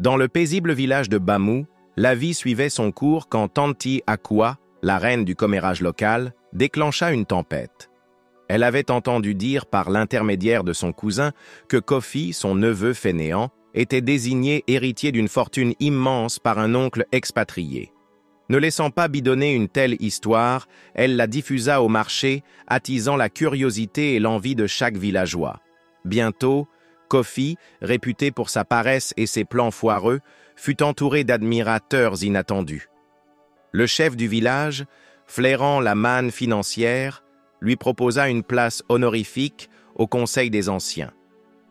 Dans le paisible village de Bamou, la vie suivait son cours quand Tanti Akua, la reine du commérage local, déclencha une tempête. Elle avait entendu dire par l'intermédiaire de son cousin que Kofi, son neveu fainéant, était désigné héritier d'une fortune immense par un oncle expatrié. Ne laissant pas bidonner une telle histoire, elle la diffusa au marché, attisant la curiosité et l'envie de chaque villageois. Bientôt, Kofi, réputé pour sa paresse et ses plans foireux, fut entouré d'admirateurs inattendus. Le chef du village, flairant la manne financière, lui proposa une place honorifique au Conseil des Anciens.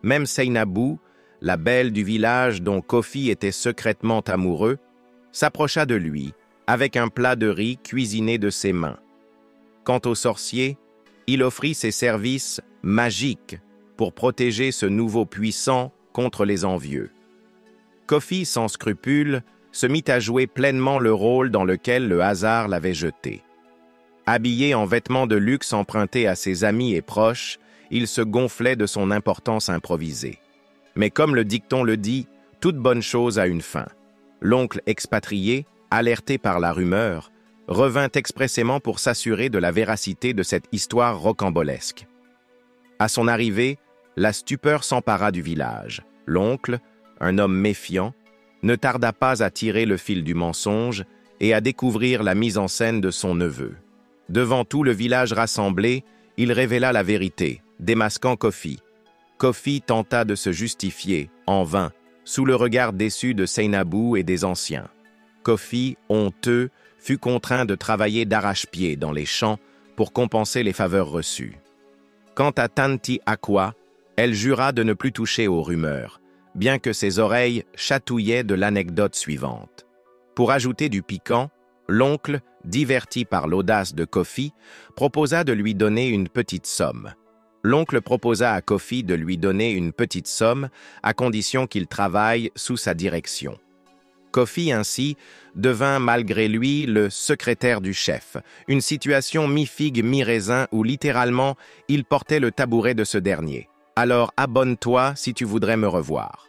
Même Seynabou, la belle du village dont Kofi était secrètement amoureux, s'approcha de lui avec un plat de riz cuisiné de ses mains. Quant au sorcier, il offrit ses services magiques pour protéger ce nouveau puissant contre les envieux. Kofi, sans scrupule, se mit à jouer pleinement le rôle dans lequel le hasard l'avait jeté. Habillé en vêtements de luxe empruntés à ses amis et proches, il se gonflait de son importance improvisée. Mais comme le dicton le dit, toute bonne chose a une fin. L'oncle expatrié, alerté par la rumeur, revint expressément pour s'assurer de la véracité de cette histoire rocambolesque. À son arrivée, la stupeur s'empara du village. L'oncle, un homme méfiant, ne tarda pas à tirer le fil du mensonge et à découvrir la mise en scène de son neveu. Devant tout le village rassemblé, il révéla la vérité, démasquant Kofi. Kofi tenta de se justifier, en vain, sous le regard déçu de Seynabou et des anciens. Kofi, honteux, fut contraint de travailler d'arrache-pied dans les champs pour compenser les faveurs reçues. Quant à Tanti Akua, elle jura de ne plus toucher aux rumeurs, bien que ses oreilles chatouillaient de l'anecdote suivante. Pour ajouter du piquant, l'oncle, diverti par l'audace de Kofi, proposa de lui donner une petite somme. L'oncle proposa à Kofi de lui donner une petite somme à condition qu'il travaille sous sa direction. Kofi, ainsi, devint malgré lui le secrétaire du chef, une situation mi-figue, mi-raisin où littéralement il portait le tabouret de ce dernier. Alors abonne-toi si tu voudrais me revoir.